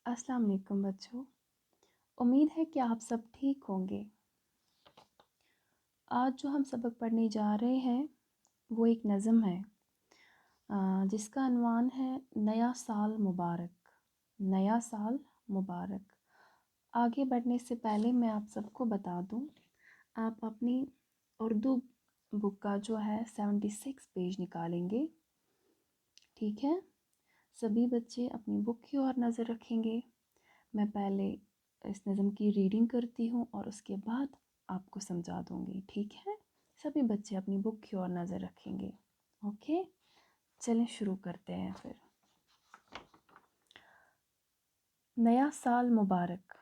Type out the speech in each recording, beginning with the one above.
अस्सलाम वालेकुम बच्चों। उम्मीद है कि आप सब ठीक होंगे। आज जो हम सबक पढ़ने जा रहे हैं वो एक नज़म है जिसका अन्वान है नया साल मुबारक। नया साल मुबारक। आगे बढ़ने से पहले मैं आप सबको बता दूं, आप अपनी उर्दू बुक का जो है 76 पेज निकालेंगे। ठीक है, सभी बच्चे अपनी बुक की ओर नज़र रखेंगे। मैं पहले इस नज़म की रीडिंग करती हूँ और उसके बाद आपको समझा दूँगी। ठीक है, सभी बच्चे अपनी बुक की ओर नज़र रखेंगे। ओके, चलें शुरू करते हैं फिर। नया साल मुबारक।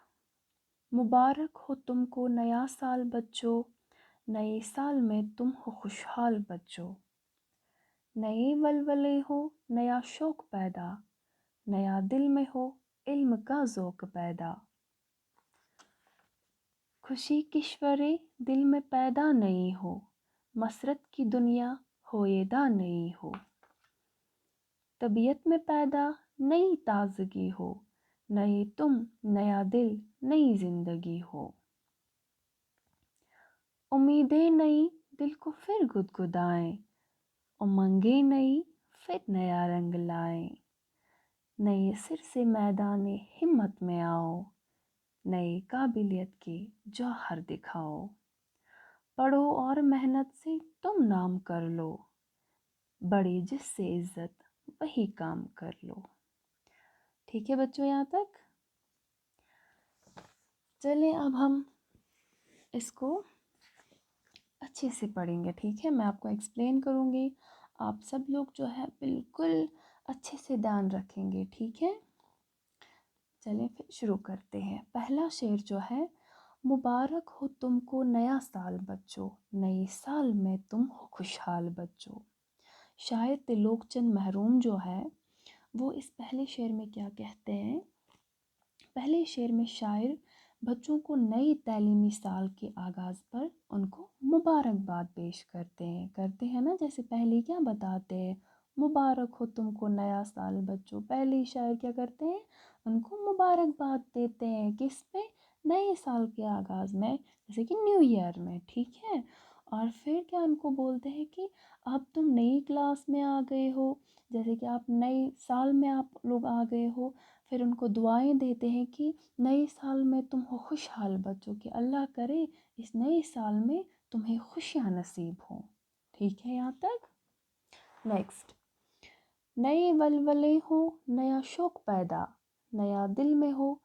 मुबारक हो तुमको नया साल बच्चों, नए साल में तुम हो खुशहाल बच्चों। नए वलवले हो, नया शौक़ पैदा, नया दिल में हो इल्म का ज़ौक़ पैदा। खुशी किश्वरे दिल में पैदा नहीं हो, मसरत की दुनिया होएदा नहीं हो। तबीयत में पैदा नई ताज़गी हो, नए तुम नया दिल नई ज़िंदगी हो। उम्मीदें नई दिल को फिर गुदगुदाएं, उमंगें नई फिर नया रंग लाएं। नए सिर से मैदाने हिम्मत में आओ, नए काबिलियत के जौहर दिखाओ। पढ़ो और मेहनत से तुम नाम कर लो, बड़े जिससे इज्जत वही काम कर लो। ठीक है बच्चों, यहाँ तक। चलें अब हम इसको अच्छे से पढ़ेंगे। ठीक है, मैं आपको एक्सप्लेन करूँगी, आप सब लोग जो है बिल्कुल अच्छे से ध्यान रखेंगे। ठीक है, चलें फिर शुरू करते हैं। पहला शेर जो है, मुबारक हो तुमको नया साल बच्चों, नए साल में तुम हो खुशहाल बच्चों। शायर त्रिलोकचंद महरूम जो है वो इस पहले शेर में क्या कहते हैं। पहले शेर में शायर बच्चों को नई तालीमी साल के आगाज़ पर उनको मुबारकबाद पेश करते हैं ना। जैसे पहले क्या बताते हैं, मुबारक हो तुमको नया साल बच्चों। पहले शायर क्या करते हैं, उनको मुबारकबाद देते हैं। किस पे, नए साल के आगाज़ में, जैसे कि न्यू ईयर में। ठीक है, और फिर क्या उनको बोलते हैं कि अब तुम नई क्लास में आ गए हो, जैसे कि आप नए साल में आप लोग आ गए हो। फिर उनको दुआएं देते हैं कि नए साल में तुम हो खुशहाल बच्चों, कि अल्लाह करे इस नए साल में तुम्हें खुशियाँ नसीब हों। ठीक है, यहाँ तक। नेक्स्ट, नए वलवले हो नया शौक़ पैदा, नया दिल में हो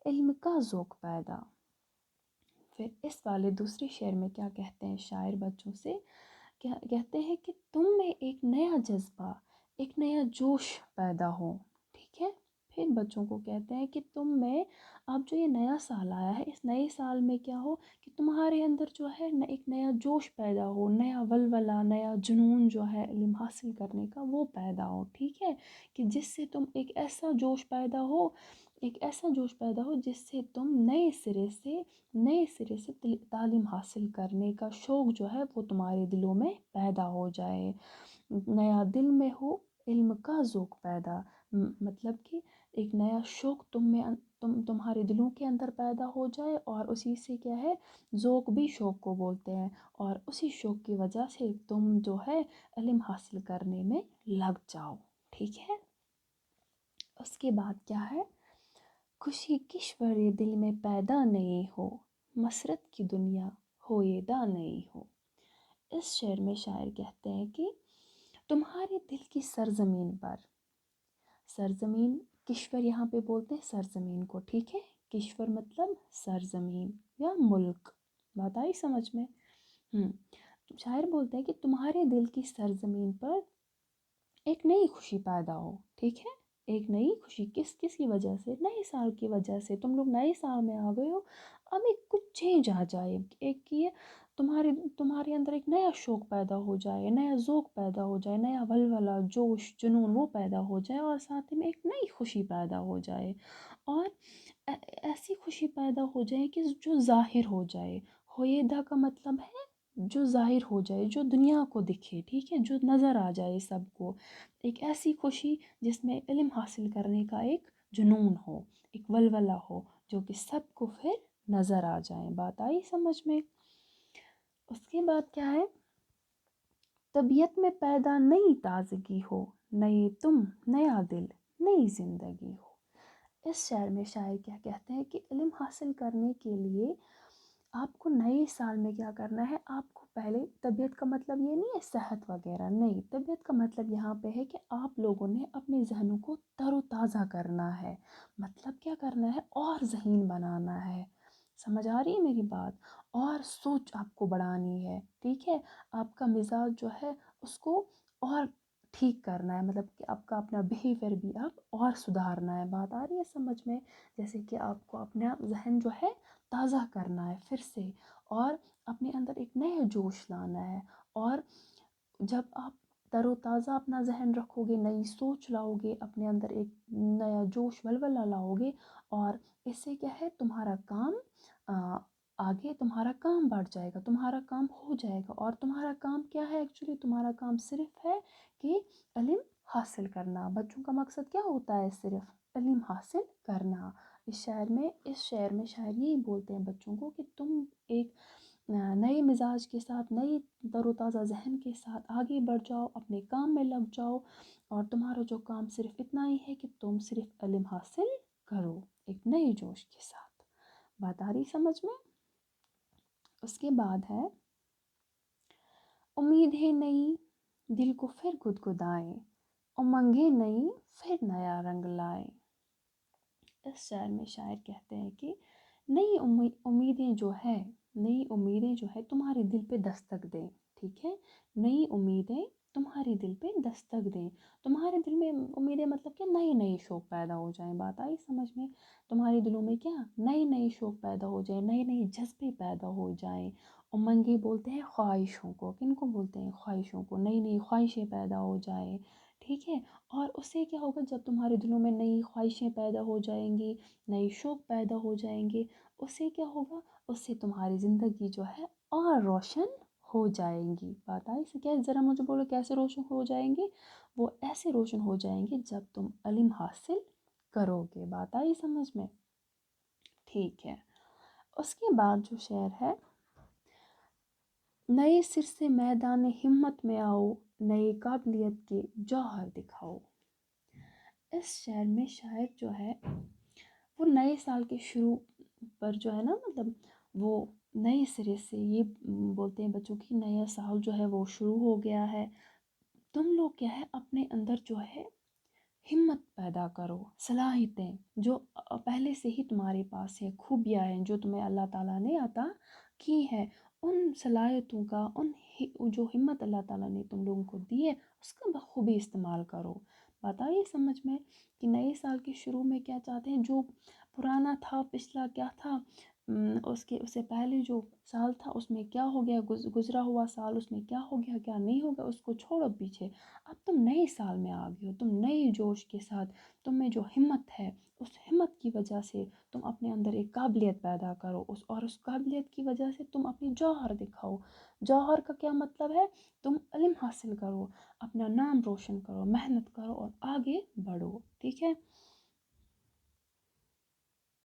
इल्म का ज़ौक़ पैदा। फिर इस वाले दूसरे शेर में क्या कहते हैं शायर बच्चों से, क्या कहते हैं कि तुम में एक नया जज्बा, एक नया जोश पैदा हो। ठीक है, फिर बच्चों को कहते हैं कि तुम में, अब जो ये नया साल आया है, इस नए साल में क्या हो कि तुम्हारे अंदर जो है एक नया जोश पैदा हो, नया वलवला, नया जुनून जो है इल्म हासिल करने का वो पैदा हो। ठीक है, कि जिससे तुम एक ऐसा जोश पैदा हो, एक ऐसा जोश पैदा हो जिससे तुम नए सिरे से तालीम हासिल करने का शौक़ जो है वो तुम्हारे दिलों में पैदा हो जाए। नया दिल में हो इल्म का ज़ौक़ पैदा, मतलब कि एक नया शौक़ तुम्हारे दिलों के अंदर पैदा हो जाए, और उसी से क्या है, ज़ौक़ भी शौक़ को बोलते हैं, और उसी शौक़ की वजह से तुम जो है इल्म हासिल करने में लग जाओ। ठीक है, उसके बाद क्या है, खुशी किश्वरे दिल में पैदा नहीं हो, मसरत की दुनिया होएदा नहीं हो। इस शेर में शायर कहते हैं कि तुम्हारे दिल की सरजमीन पर, सरजमीन, किश्वर यहाँ पे बोलते हैं सरजमीन को। ठीक है, किश्वर मतलब सरजमीन या मुल्क। बात आई समझ में। शायर बोलते हैं कि तुम्हारे दिल की सरजमीन पर एक नई खुशी पैदा हो। ठीक है, एक नई खुशी किसकी वजह से, नए साल की वजह से। तुम लोग नए साल में आ गए हो, अब एक कुछ चेंज आ जाए, एक ये तुम्हारे अंदर एक नया शौक़ पैदा हो जाए, नया ज़ौक़ पैदा हो जाए, नया वलवला जोश जुनून वो पैदा हो जाए, और साथ ही में एक नई खुशी पैदा हो जाए, और ऐसी खुशी पैदा हो जाए कि जो ज़ाहिर हो जाए। होएदा का मतलब है जो ज़ाहिर हो जाए, जो दुनिया को दिखे। ठीक है, जो नज़र आ जाए सबको। एक ऐसी खुशी जिसमें इल्म हासिल करने का एक जुनून हो, एक वलवला हो जो कि सबको फिर नज़र आ जाए। बात आई समझ में? उसके बाद क्या है, तबीयत में पैदा नई ताज़गी हो, नए तुम, नया दिल, नई ज़िंदगी हो। इस शेर में शायर क्या कहते हैं कि इल्म हासिल करने के लिए आपको नए साल में क्या करना है, आपको पहले, तबीयत का मतलब ये नहीं है सेहत वगैरह, नहीं, तबीयत का मतलब यहाँ पे है कि आप लोगों ने अपने जहनों को तरोताज़ा करना है। मतलब क्या करना है, और ज़हीन बनाना है। समझ आ रही है मेरी बात? और सोच आपको बढ़ानी है, ठीक है। आपका मिजाज जो है उसको और ठीक करना है, मतलब कि आपका अपना बिहेवियर भी आप और सुधारना है। बात आ रही है समझ में? जैसे कि आपको अपना जहन जो है ताज़ा करना है फिर से, और अपने अंदर एक नया जोश लाना है। और जब आप तरोताज़ा अपना जहन रखोगे, नई सोच लाओगे, अपने अंदर एक नया जोश वलवला लाओगे, और इससे क्या है, तुम्हारा काम आ, आगे तुम्हारा काम बढ़ जाएगा, तुम्हारा काम हो जाएगा। और तुम्हारा काम क्या है एक्चुअली, तुम्हारा काम सिर्फ है कि इल्म हासिल करना। बच्चों का मकसद क्या होता है, सिर्फ इल्म हासिल करना। इस शेर में शायर यही बोलते हैं बच्चों को कि तुम एक नए मिजाज के साथ, नई तरोताज़ा जहन के साथ आगे बढ़ जाओ, अपने काम में लग जाओ, और तुम्हारा जो काम सिर्फ इतना ही है कि तुम सिर्फ इल्म हासिल करो एक नए जोश के साथ। बात आ रही समझ में? उसके बाद है, उम्मीदें नई दिल को फिर गुदगुदाएं, उमंगें नई फिर नया रंग लाए। इस शेर में शायर कहते हैं कि नई उम्मीदें जो है, नई उम्मीदें जो है तुम्हारे दिल पे दस्तक दें, ठीक है। नई उम्मीदें तुम्हारे दिल पे दस्तक दें। तुम्हारे दिल में उम्मीदें मतलब कि नए नए शौक़ पैदा हो जाएं। बात आई समझ में? तुम्हारे दिलों में क्या, नए नए शौक़ पैदा हो जाए, नए नए जज्बे पैदा हो जाएं। उमंगे बोलते हैं ख्वाहिशों को, किनको बोलते हैं, ख्वाहिशों को। नई नई ख्वाहिशें पैदा हो जाए, ठीक है। और उससे क्या होगा, जब तुम्हारे दिलों में नई ख्वाहिशें पैदा हो जाएंगी, नए शौक़ पैदा हो जाएंगे, उससे क्या होगा, उससे तुम्हारी ज़िंदगी जो है और रोशन हो जाएंगी। बात आई से? क्या, ज़रा मुझे बोलो कैसे रोशन हो जाएंगे? वो ऐसे रोशन हो जाएंगे जब तुम इल्म हासिल करोगे। बात आई समझ में? ठीक है। उसके बाद जो शेर है, नए सिर से मैदान हिम्मत में आओ, नए काबिलियत के जौहर दिखाओ। इस शेर में शायर जो है वो नए साल के शुरू पर जो है ना, मतलब वो नए सिरे से ये बोलते हैं बच्चों की, नया साल जो है वो शुरू हो गया है। तुम लोग क्या है, अपने अंदर जो है हिम्मत पैदा करो, सलाहियतें जो पहले से ही तुम्हारे पास है, खूबियाँ हैं जो तुम्हें अल्लाह ताला ने अता की है, उन सलाहियतों का, जो हिम्मत अल्लाह ताला ने तुम लोगों को दी है, उसका बखूबी इस्तेमाल करो। बताइए समझ में कि नए साल के शुरू में क्या चाहते हैं, जो पुराना था, पिछला क्या था, उससे पहले जो साल था उसमें क्या हो गया, गुजरा हुआ साल उसमें क्या हो गया, क्या नहीं हो गया, उसको छोड़ो पीछे। अब तुम नए साल में आ गए हो, तुम नए जोश के साथ, तुम में जो हिम्मत है, उस हिम्मत की वजह से तुम अपने अंदर एक काबिलियत पैदा करो, उस काबिलियत की वजह से तुम अपनी जौहर दिखाओ। जौहर का क्या मतलब है, तुम इल्म हासिल करो, अपना नाम रोशन करो, मेहनत करो और आगे बढ़ो, ठीक है।